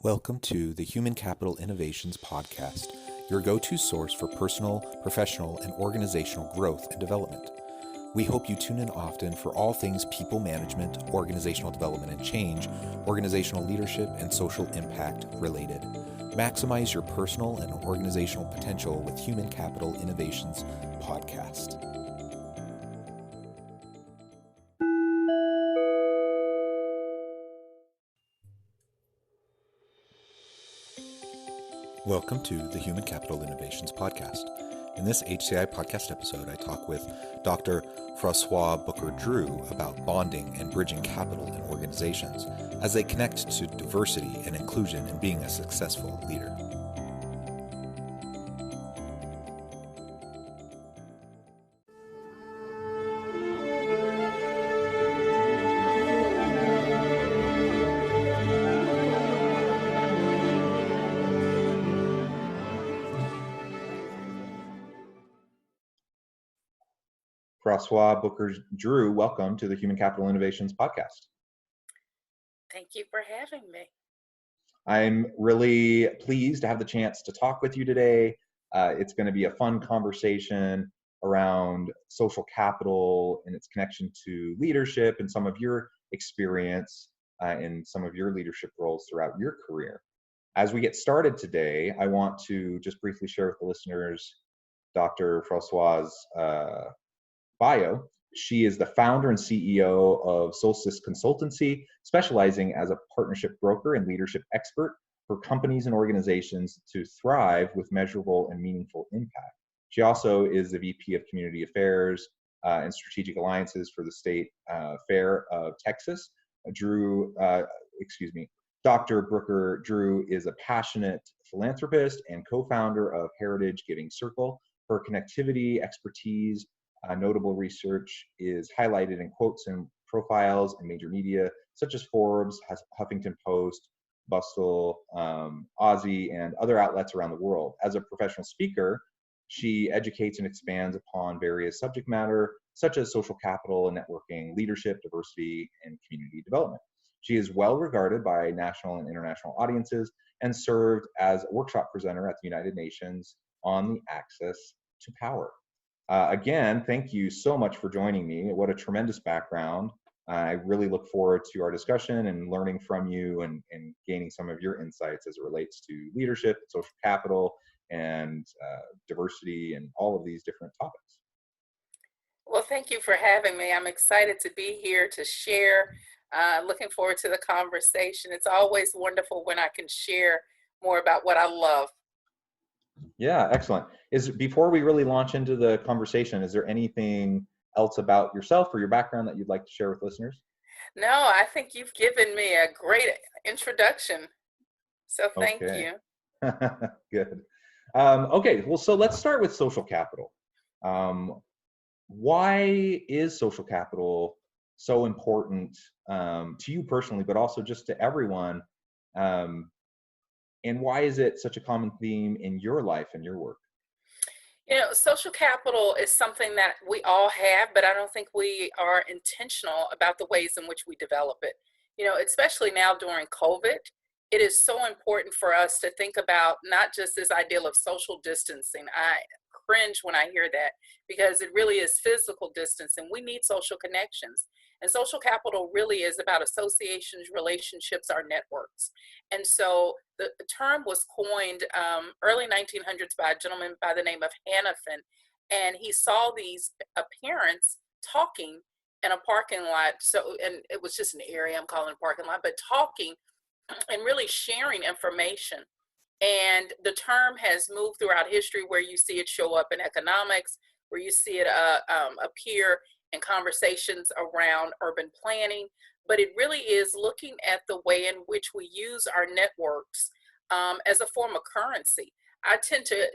Welcome to the Human Capital Innovations Podcast, your go-to source for personal, professional, and organizational growth and development. We hope you tune in often for all things people management, organizational development and change, organizational leadership, and social impact related. Maximize your personal and organizational potential with Human Capital Innovations Podcast. Welcome to the Human Capital Innovations Podcast. In this HCI podcast episode, I talk with Dr. Froswa Booker-Drew about bonding and bridging capital in organizations as they connect to diversity and inclusion in being a successful leader. Froswa Booker-Drew, welcome to the Human Capital Innovations Podcast. Thank you for having me. I'm really pleased to have the chance to talk with you today. It's going to be a fun conversation around social capital and its connection to leadership and some of your experience in some of your leadership roles throughout your career. As we get started today, I want to just briefly share with the listeners Dr. Froswa's bio. She is the founder and CEO of Solstice Consultancy, specializing as a partnership broker and leadership expert for companies and organizations to thrive with measurable and meaningful impact. She also is the VP of Community Affairs and Strategic Alliances for the State Fair of Texas. Dr. Booker-Drew is a passionate philanthropist and co-founder of Heritage Giving Circle. Her connectivity, expertise, notable research is highlighted in quotes and profiles in major media such as Forbes, Huffington Post, Bustle, Aussie, and other outlets around the world. As a professional speaker, she educates and expands upon various subject matter such as social capital and networking, leadership, diversity, and community development. She is well regarded by national and international audiences and served as a workshop presenter at the United Nations on the access to power. Again, thank you so much for joining me. What a tremendous background. I really look forward to our discussion and learning from you and gaining some of your insights as it relates to leadership, social capital, and diversity, and all of these different topics. Well, thank you for having me. I'm excited to be here to share. Looking forward to the conversation. It's always wonderful when I can share more about what I love. Yeah, excellent. Before we really launch into the conversation, is there anything else about yourself or your background that you'd like to share with listeners? No, I think you've given me a great introduction. So thank you. Good. Okay, well, so let's start with social capital. Why is social capital so important to you personally, but also just to everyone? And why is it such a common theme in your life and your work? You know, social capital is something that we all have, but I don't think we are intentional about the ways in which we develop it. You know, especially now during COVID, it is so important for us to think about not just this ideal of social distancing. I cringe when I hear that because it really is physical distancing. We need social connections. And social capital really is about associations, relationships, our networks. And so the term was coined early 1900s by a gentleman by the name of Hannafin. And he saw these parents talking in a parking lot. So, and it was just an area, I'm calling it a parking lot, but talking and really sharing information. And the term has moved throughout history where you see it show up in economics, where you see it appear in conversations around urban planning. But it really is looking at the way in which we use our networks as a form of currency. I tend to,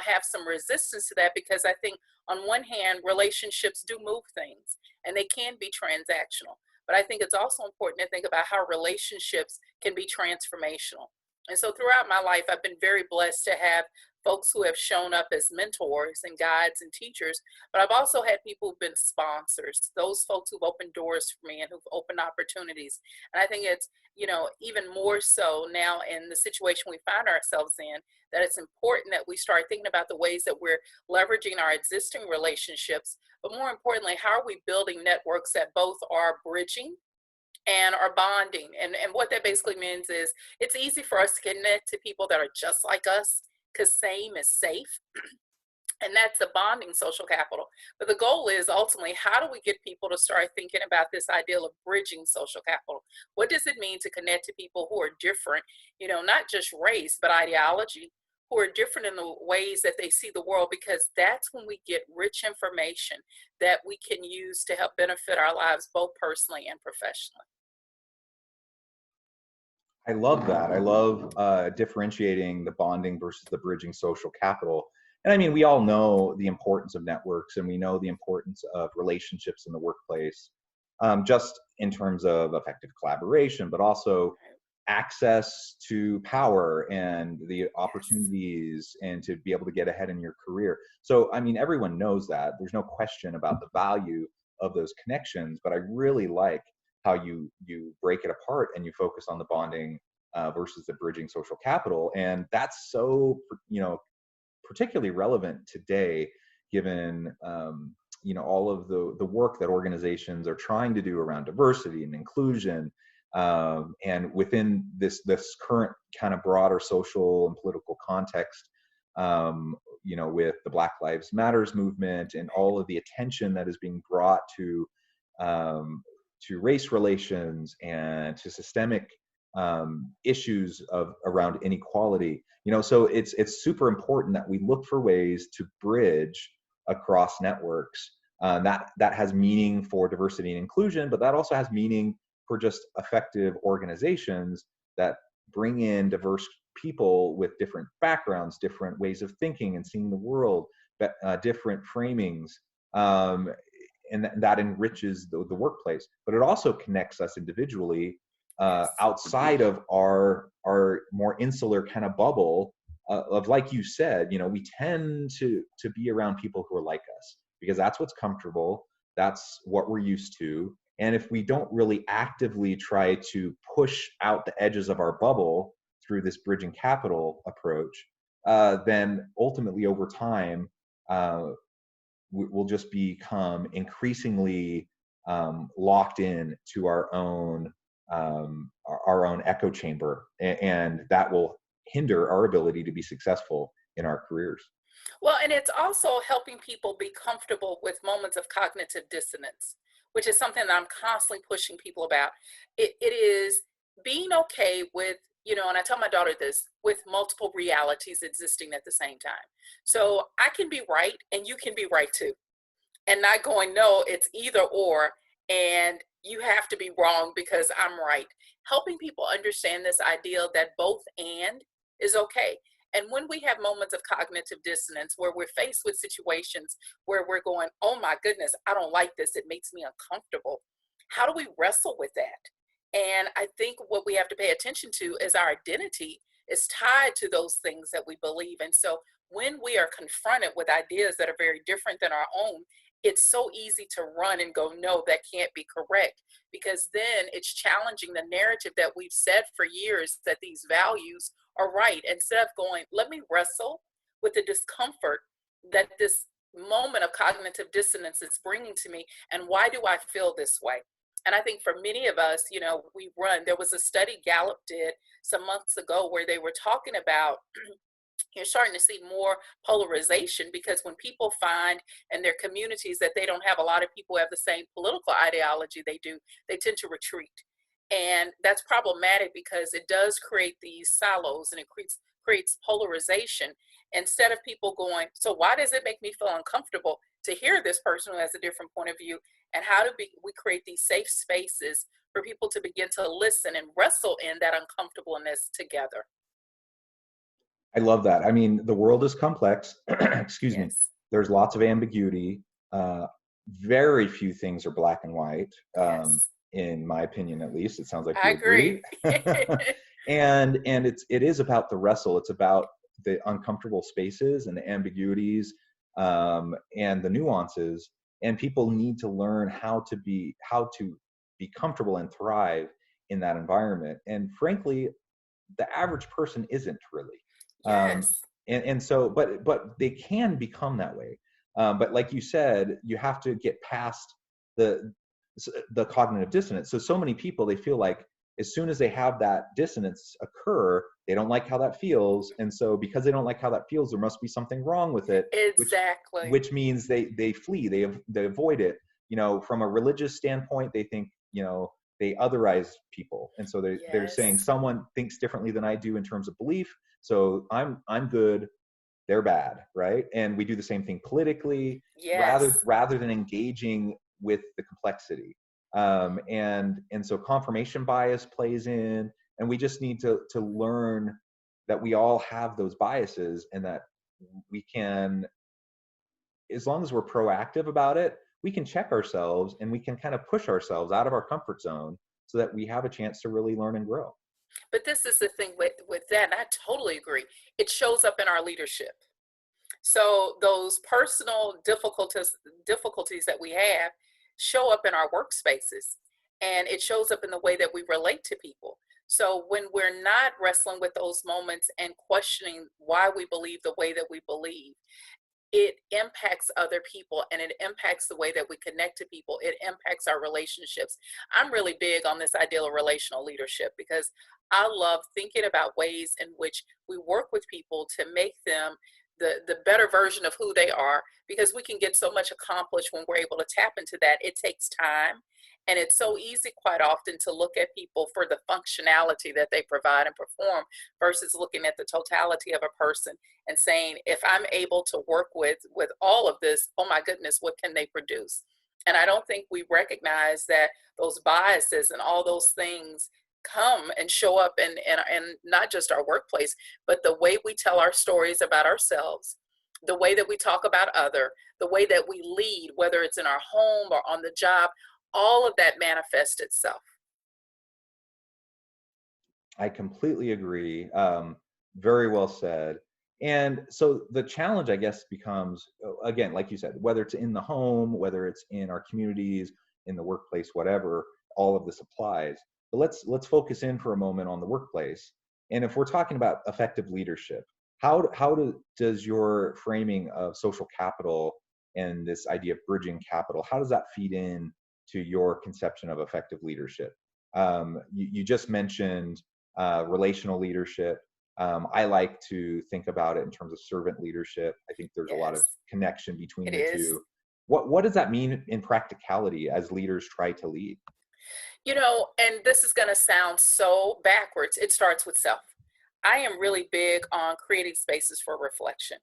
have some resistance to that because I think on one hand, relationships do move things and they can be transactional. But I think it's also important to think about how relationships can be transformational. And so throughout my life, I've been very blessed to have folks who have shown up as mentors and guides and teachers, but I've also had people who've been sponsors, those folks who've opened doors for me and who've opened opportunities. And I think it's, even more so now in the situation we find ourselves in, that it's important that we start thinking about the ways that we're leveraging our existing relationships, but more importantly, how are we building networks that both are bridging and are bonding? And what that basically means is it's easy for us to connect to people that are just like us because same is safe. And that's a bonding social capital. But the goal is ultimately, how do we get people to start thinking about this ideal of bridging social capital? What does it mean to connect to people who are different, not just race, but ideology, who are different in the ways that they see the world? Because that's when we get rich information that we can use to help benefit our lives, both personally and professionally. I love that. I love differentiating the bonding versus the bridging social capital. And I mean, we all know the importance of networks, and we know the importance of relationships in the workplace, just in terms of effective collaboration, but also access to power and the Yes. opportunities and to be able to get ahead in your career. So, I mean, everyone knows that. There's no question about the value of those connections, but I really like how you break it apart and you focus on the bonding versus the bridging social capital. And that's so, particularly relevant today, given all of the work that organizations are trying to do around diversity and inclusion, and within this current kind of broader social and political context, with the Black Lives Matters movement and all of the attention that is being brought to race relations and to systemic issues of around inequality. So it's super important that we look for ways to bridge across networks. That has meaning for diversity and inclusion, but that also has meaning for just effective organizations that bring in diverse people with different backgrounds, different ways of thinking and seeing the world, different framings. And that enriches the workplace, but it also connects us individually Yes. outside of our more insular kind of bubble of, like you said, we tend to be around people who are like us because that's what's comfortable, that's what we're used to. And if we don't really actively try to push out the edges of our bubble through this bridging capital approach, then ultimately over time, we'll just become increasingly locked in to our own echo chamber, and that will hinder our ability to be successful in our careers. Well, and it's also helping people be comfortable with moments of cognitive dissonance, which is something that I'm constantly pushing people about. It is being okay with, and I tell my daughter this, with multiple realities existing at the same time. So I can be right and you can be right too. And not going, no, it's either or, and you have to be wrong because I'm right. Helping people understand this idea that both and is okay. And when we have moments of cognitive dissonance where we're faced with situations where we're going, oh my goodness, I don't like this, it makes me uncomfortable. How do we wrestle with that? And I think what we have to pay attention to is our identity is tied to those things that we believe. And so when we are confronted with ideas that are very different than our own, it's so easy to run and go, no, that can't be correct. Because then it's challenging the narrative that we've said for years that these values are right. Instead of going, let me wrestle with the discomfort that this moment of cognitive dissonance is bringing to me. And why do I feel this way? And I think for many of us, we run. There was a study Gallup did some months ago where they were talking about you're starting to see more polarization because when people find in their communities that they don't have a lot of people who have the same political ideology they do, they tend to retreat. And that's problematic because it does create these silos and it creates polarization instead of people going, so why does it make me feel uncomfortable to hear this person who has a different point of view? And how do we create these safe spaces for people to begin to listen and wrestle in that uncomfortableness together? I love that. I mean, the world is complex. Excuse me. Yes. There's lots of ambiguity. Uh, Very few things are black and white, Yes. in my opinion, at least. It sounds like I you agree. agree. And it is about the wrestle. It's about the uncomfortable spaces and the ambiguities, and the nuances. And people need to learn how to be comfortable and thrive in that environment. And frankly, the average person isn't really. Um, Yes. and so, but they can become that way. But like you said, you have to get past the the cognitive dissonance. So many people, they feel like as soon as they have that dissonance occur, they don't like how that feels, and so because they don't like how that feels, there must be something wrong with it, Exactly. which means they flee, they avoid it. From a religious standpoint, they think, they otherize people, and so they're saying Yes. someone thinks differently than I do in terms of belief, so I'm good, they're bad, right? And we do the same thing politically, rather Yes. rather than engaging with the complexity. And so confirmation bias plays in, and we just need to learn that we all have those biases, and that we can, as long as we're proactive about it, we can check ourselves and we can kind of push ourselves out of our comfort zone so that we have a chance to really learn and grow. But this is the thing with that, and I totally agree. It shows up in our leadership. So those personal difficulties that we have show up in our workspaces, and it shows up in the way that we relate to people. So when we're not wrestling with those moments and questioning why we believe the way that we believe, it impacts other people, and it impacts the way that we connect to people. It impacts our relationships. I'm really big on this ideal of relational leadership because I love thinking about ways in which we work with people to make them the better version of who they are, because we can get so much accomplished when we're able to tap into that. It takes time, and it's so easy quite often to look at people for the functionality that they provide and perform versus looking at the totality of a person and saying, if I'm able to work with all of this, oh my goodness, what can they produce? And I don't think we recognize that those biases and all those things come and show up in not just our workplace, but the way we tell our stories about ourselves, the way that we talk about other, the way that we lead, whether it's in our home or on the job, all of that manifests itself. I completely agree. Very well said. And so the challenge, I guess, becomes, again, like you said, whether it's in the home, whether it's in our communities, in the workplace, whatever, all of this applies. But let's focus in for a moment on the workplace. And if we're talking about effective leadership, does your framing of social capital and this idea of bridging capital, how does that feed in to your conception of effective leadership? You just mentioned relational leadership. I like to think about it in terms of servant leadership. I think there's a lot of Yes, connection between it the is. two. What does that mean in practicality as leaders try to lead? And this is going to sound so backwards. It starts with self. I am really big on creating spaces for reflection.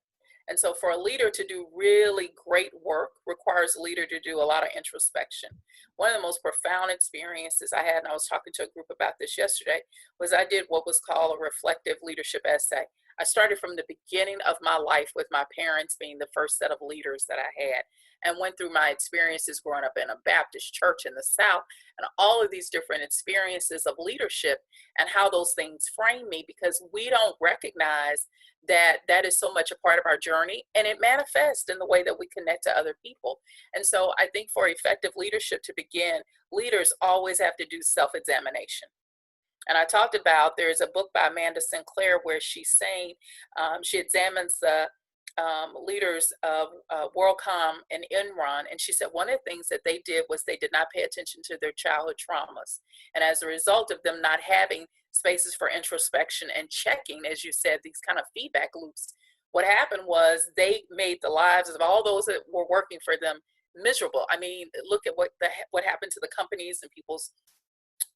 And so, for a leader to do really great work requires a leader to do a lot of introspection. One of the most profound experiences I had, and I was talking to a group about this yesterday, was I did what was called a reflective leadership essay. I started from the beginning of my life with my parents being the first set of leaders that I had, and went through my experiences growing up in a Baptist church in the South, and all of these different experiences of leadership and how those things frame me, because we don't recognize that that is so much a part of our journey, and it manifests in the way that we connect to other people. And so I think for effective leadership to begin, leaders always have to do self-examination. And I talked about, there's a book by Amanda Sinclair where she's saying, she examines the leaders of WorldCom and Enron, and she said one of the things that they did was they did not pay attention to their childhood traumas. And as a result of them not having spaces for introspection and checking, as you said, these kind of feedback loops, what happened was they made the lives of all those that were working for them miserable. I mean, look at what happened to the companies and people's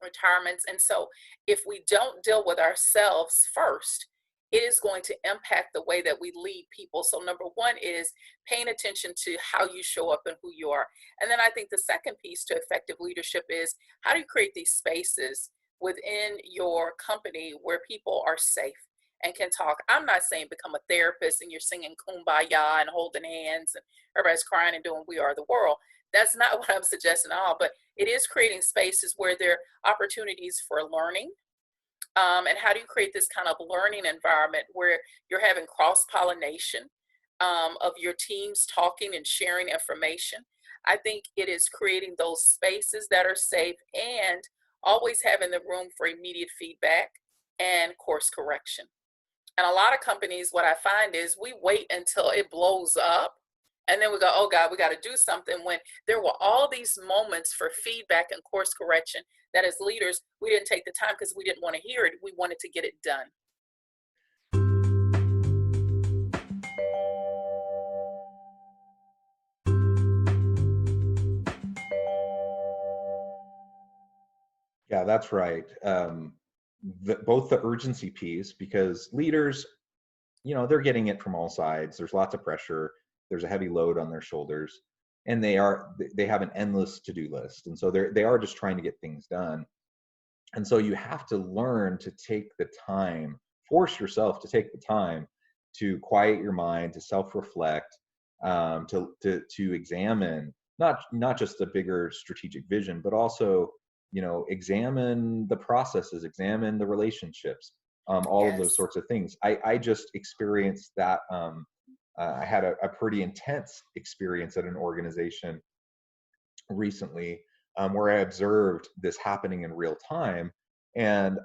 retirements. And so if we don't deal with ourselves first, it is going to impact the way that we lead people. So number one is paying attention to how you show up and who you are. And then I think the second piece to effective leadership is, how do you create these spaces within your company where people are safe and can talk? I'm not saying become a therapist and you're singing kumbaya and holding hands and everybody's crying and doing We Are the World. That's not what I'm suggesting at all, but it is creating spaces where there are opportunities for learning, And how do you create this kind of learning environment where you're having cross pollination of your teams talking and sharing information? I think it is creating those spaces that are safe and always having the room for immediate feedback and course correction. And a lot of companies, what I find is we wait until it blows up and then we go, oh God, we got to do something, when there were all these moments for feedback and course correction that as leaders, we didn't take the time because we didn't want to hear it. We wanted to get it done. Yeah, that's right. Both the urgency piece, because leaders, they're getting it from all sides. There's lots of pressure. There's a heavy load on their shoulders, and they have an endless to-do list, and so they are just trying to get things done. And so you have to learn to take the time, force yourself to take the time to quiet your mind, to self-reflect, to examine not just the bigger strategic vision, but also examine the processes, examine the relationships, all of those Yes. sorts of things. I just experienced that. I had a pretty intense experience at an organization recently, where I observed this happening in real time, and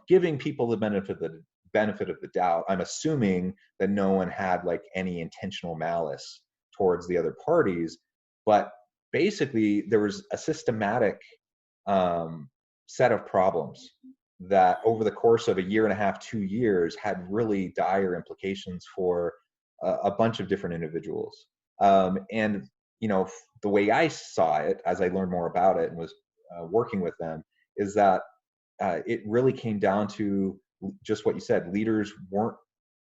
giving people the benefit of the doubt. I'm assuming that no one had like any intentional malice towards the other parties, but basically there was a systematic set of problems that over the course of a year and a half, 2 years, had really dire implications for a bunch of different individuals. And the way I saw it, as I learned more about it and was working with them, is that it really came down to just what you said. Leaders weren't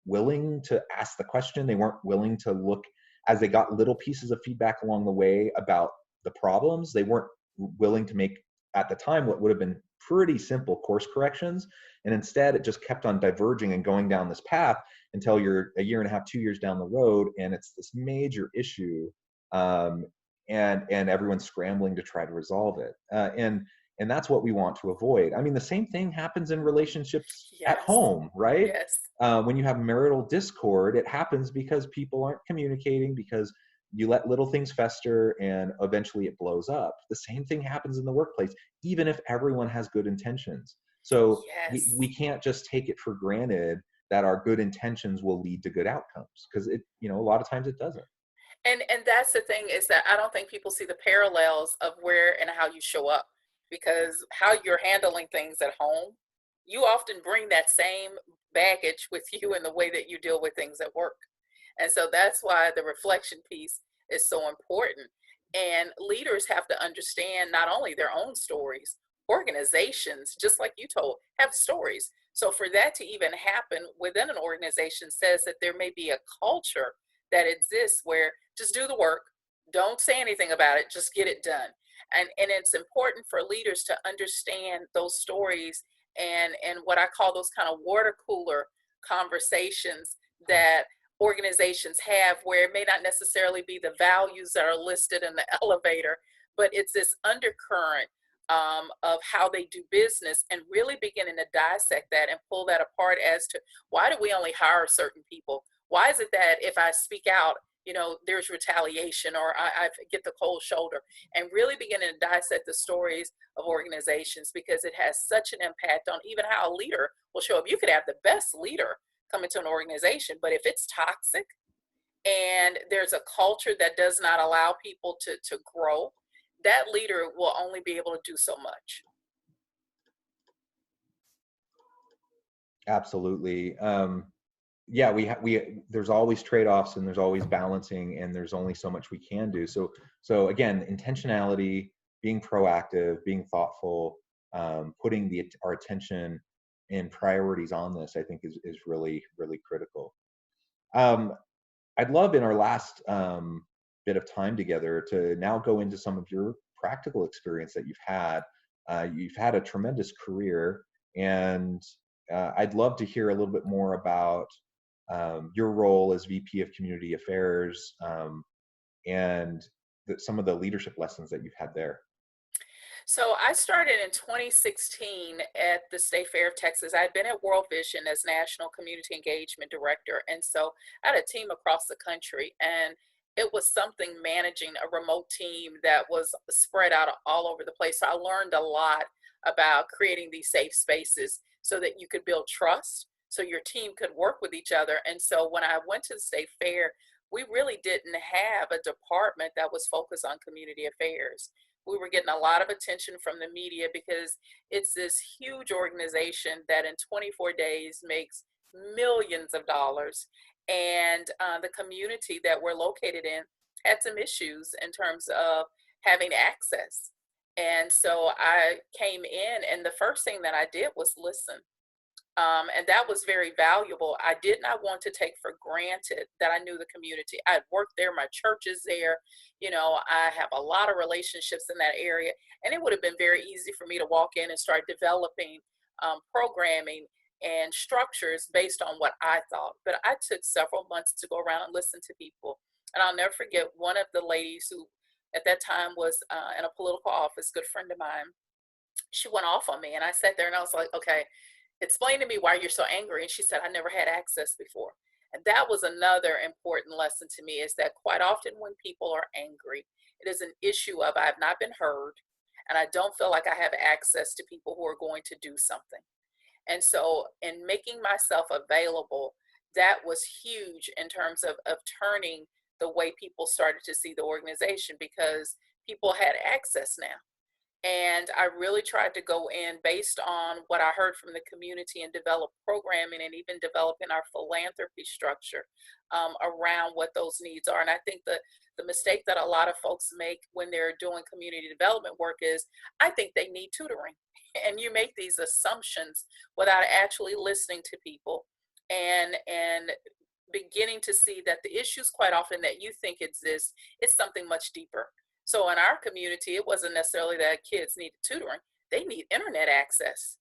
willing to ask the question. They weren't willing to look, as they got little pieces of feedback along the way about the problems. They weren't willing to make, at the time, what would have been pretty simple course corrections. And instead, it just kept on diverging and going down this path until you're a year and a half, 2 years down the road, and it's this major issue, and everyone's scrambling to try to resolve it. And that's what we want to avoid. I mean, the same thing happens in relationships at Yes. home, right? Yes. When you have marital discord, it happens because people aren't communicating, because you let little things fester and eventually it blows up. The same thing happens in the workplace, even if everyone has good intentions. So Yes. we can't just take it for granted that our good intentions will lead to good outcomes, because a lot of times it doesn't. And that's the thing, is that I don't think people see the parallels of where and how you show up, because how you're handling things at home, you often bring that same baggage with you in the way that you deal with things at work. And so that's why the reflection piece is so important. And leaders have to understand not only their own stories, organizations, just like you told, have stories. So for that to even happen within an organization says that there may be a culture that exists where just do the work, don't say anything about it, just get it done. And it's important for leaders to understand those stories, and what I call those kind of water cooler conversations that organizations have, where it may not necessarily be the values that are listed in the elevator, but it's this undercurrent of how they do business, and really beginning to dissect that and pull that apart as to why do we only hire certain people? Why is it that if I speak out, there's retaliation, or I get the cold shoulder? And really beginning to dissect the stories of organizations, because it has such an impact on even how a leader will show up. You could have the best leader come into an organization, but if it's toxic and there's a culture that does not allow people to grow, that leader will only be able to do so much. Absolutely. Yeah, there's always trade-offs, and there's always balancing, and there's only so much we can do. So again, intentionality, being proactive, being thoughtful, putting our attention and priorities on this, I think is really, really critical. Um, I'd love, in our last bit of time together, to now go into some of your practical experience that you've had. You've had a tremendous career, and I'd love to hear a little bit more about your role as VP of Community Affairs, and some of the leadership lessons that you've had there. So I started in 2016 at the State Fair of Texas. I'd been at World Vision as National Community Engagement Director. And so I had a team across the country, and it was something managing a remote team that was spread out all over the place. So I learned a lot about creating these safe spaces so that you could build trust, so your team could work with each other. And so when I went to the State Fair, we really didn't have a department that was focused on community affairs. We were getting a lot of attention from the media because it's this huge organization that in 24 days makes millions of dollars. And the community that we're located in had some issues in terms of having access. And so I came in, and the first thing that I did was listen. And that was very valuable. I did not want to take for granted that I knew the community. I'd worked there, my church is there. I have a lot of relationships in that area. And it would have been very easy for me to walk in and start developing programming and structures based on what I thought. But I took several months to go around and listen to people. And I'll never forget one of the ladies who at that time was in a political office, good friend of mine. She went off on me, and I sat there and I was like, okay, explain to me why you're so angry. And she said, I never had access before. And that was another important lesson to me, is that quite often when people are angry, it is an issue of I have not been heard, and I don't feel like I have access to people who are going to do something. And so in making myself available, that was huge in terms of turning the way people started to see the organization, because people had access now. And I really tried to go in based on what I heard from the community and develop programming, and even developing our philanthropy structure around what those needs are. And I think the mistake that a lot of folks make when they're doing community development work is I think they need tutoring. And you make these assumptions without actually listening to people, and beginning to see that the issues quite often that you think exist is something much deeper. So in our community, it wasn't necessarily that kids needed tutoring, they need internet access.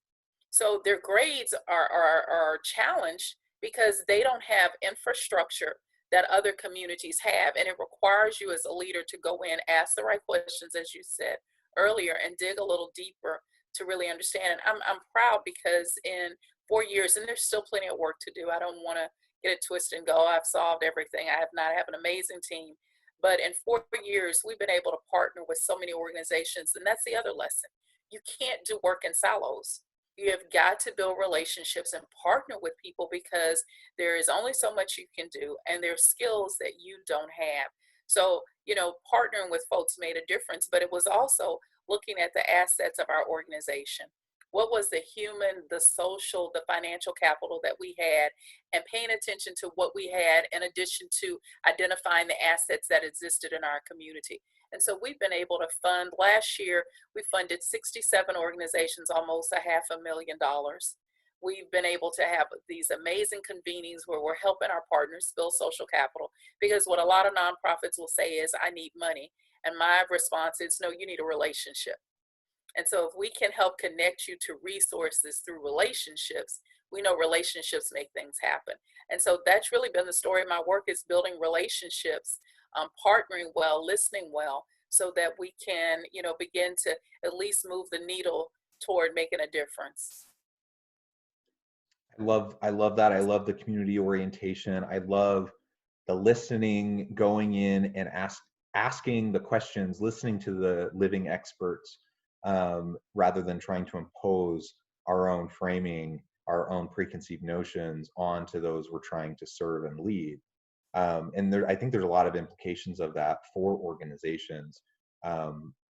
So their grades are challenged because they don't have infrastructure that other communities have. And it requires you as a leader to go in, ask the right questions, as you said earlier, and dig a little deeper to really understand. And I'm proud because in 4 years, and there's still plenty of work to do. I don't want to get it twisted and go, I've solved everything. I have not. I have an amazing team. But in 4 years, we've been able to partner with so many organizations. And that's the other lesson. You can't do work in silos. You have got to build relationships and partner with people, because there is only so much you can do, and there's skills that you don't have. So, partnering with folks made a difference, but it was also looking at the assets of our organization. What was the human, the social, the financial capital that we had, and paying attention to what we had in addition to identifying the assets that existed in our community. And so we've been able to fund, last year, we funded 67 organizations, almost $500,000. We've been able to have these amazing convenings where we're helping our partners build social capital, because what a lot of nonprofits will say is, I need money. And my response is, no, you need a relationship. And so if we can help connect you to resources through relationships, we know relationships make things happen. And so that's really been the story of my work, is building relationships, partnering well, listening well, so that we can, begin to at least move the needle toward making a difference. I love that. I love the community orientation. I love the listening, going in and asking the questions, listening to the living experts, rather than trying to impose our own framing, our own preconceived notions onto those we're trying to serve and lead. And I think there's a lot of implications of that for organizations.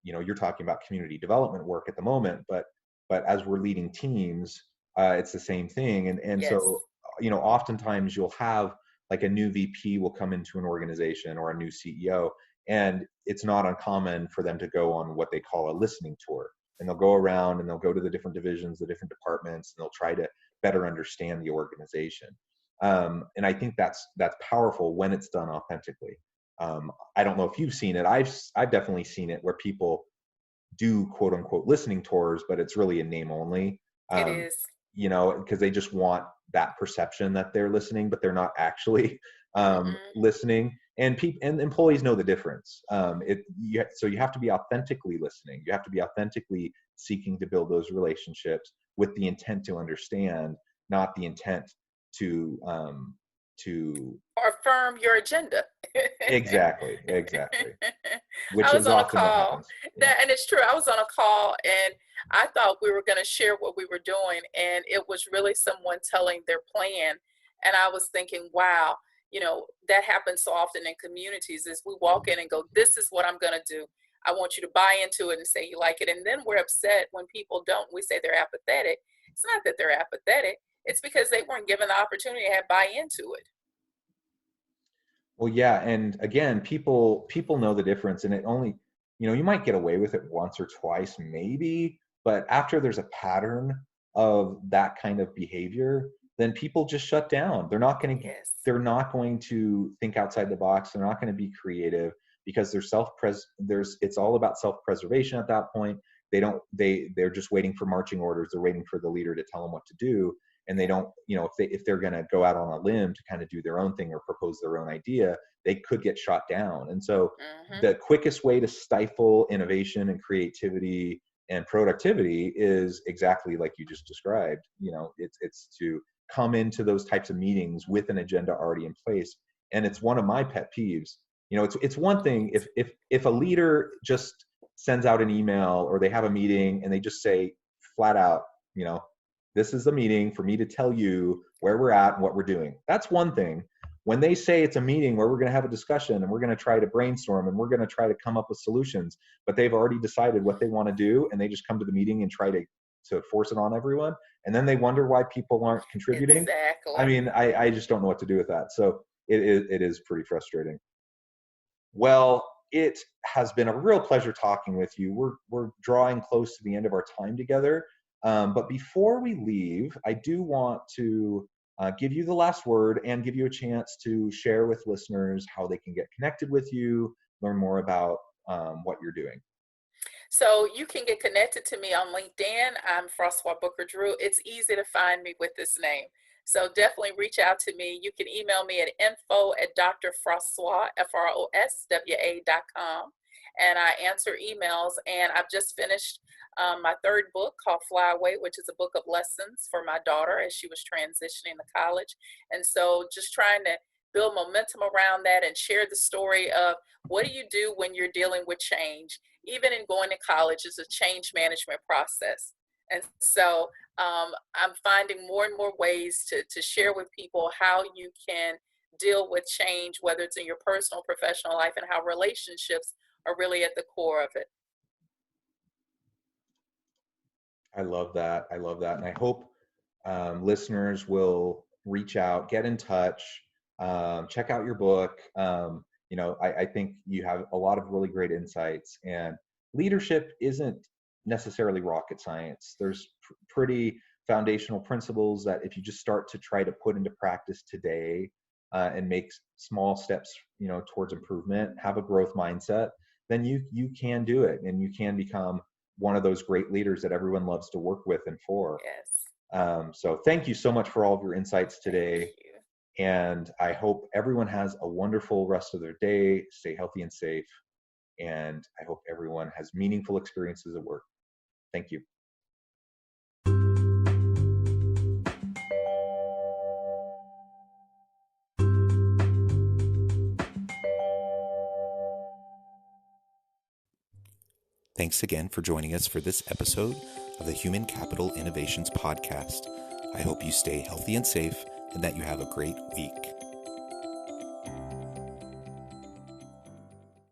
You're talking about community development work at the moment, but as we're leading teams, it's the same thing. And Yes, so, oftentimes you'll have like a new VP will come into an organization, or a new CEO, and it's not uncommon for them to go on what they call a listening tour. And they'll go around and they'll go to the different divisions, the different departments, and they'll try to better understand the organization. And I think that's powerful when it's done authentically. I don't know if you've seen it. I've definitely seen it where people do quote unquote listening tours, but it's really a name only. it Um, is. because they just want that perception that they're listening, but they're not actually Mm-mm. listening. and employees know the difference. So you have to be authentically listening. You have to be authentically seeking to build those relationships with the intent to understand, not the intent to or affirm your agenda. exactly, which I was is on a often what call happens. Yeah. and it's true. I was on a call and I thought we were going to share what we were doing, and it was really someone telling their plan. And I was thinking, wow, that happens so often in communities is we walk in and go, this is what I'm going to do. I want you to buy into it and say you like it. And then we're upset when people don't. We say they're apathetic. It's not that they're apathetic. It's because they weren't given the opportunity to have buy into it. Well, yeah, and again, people know the difference, and it only, you might get away with it once or twice, maybe, but after there's a pattern of that kind of behavior, then people just shut down. Yes. They're not going to think outside the box. They're not going to be creative because it's all about self-preservation at that point. They're just waiting for marching orders. They're waiting for the leader to tell them what to do, and they don't, if they're going to go out on a limb to kind of do their own thing or propose their own idea, they could get shot down. And so the quickest way to stifle innovation and creativity and productivity is exactly like you just described. It's to come into those types of meetings with an agenda already in place. And it's one of my pet peeves. It's one thing if a leader just sends out an email or they have a meeting and they just say flat out, this is a meeting for me to tell you where we're at and what we're doing. That's one thing. When they say it's a meeting where we're going to have a discussion and we're going to try to brainstorm and we're going to try to come up with solutions, but they've already decided what they want to do and they just come to the meeting and try to force it on everyone, and then they wonder why people aren't contributing. Exactly. I mean, I just don't know what to do with that. So it is pretty frustrating. Well, it has been a real pleasure talking with you. We're drawing close to the end of our time together. But before we leave, I do want to give you the last word and give you a chance to share with listeners how they can get connected with you, learn more about what you're doing. So you can get connected to me on LinkedIn. I'm Froswa Booker Drew. It's easy to find me with this name. So definitely reach out to me. You can email me at info@drfroswa, FROSWA.com. And I answer emails. And I've just finished my third book called Fly Away, which is a book of lessons for my daughter as she was transitioning to college. And so just trying to build momentum around that and share the story of what do you do when you're dealing with change. Even in going to college, is a change management process. And so I'm finding more and more ways to share with people how you can deal with change, whether it's in your personal, professional life, and how relationships are really at the core of it. I love that. And I hope listeners will reach out, get in touch, check out your book. I think you have a lot of really great insights, and leadership isn't necessarily rocket science. There's pretty foundational principles that if you just start to try to put into practice today and make small steps, towards improvement, have a growth mindset, then you can do it, and you can become one of those great leaders that everyone loves to work with and for. Yes. So thank you so much for all of your insights today. And I hope everyone has a wonderful rest of their day. Stay healthy and safe. And I hope everyone has meaningful experiences at work. Thank you. Thanks again for joining us for this episode of the Human Capital Innovations Podcast. I hope you stay healthy and safe and that you have a great week.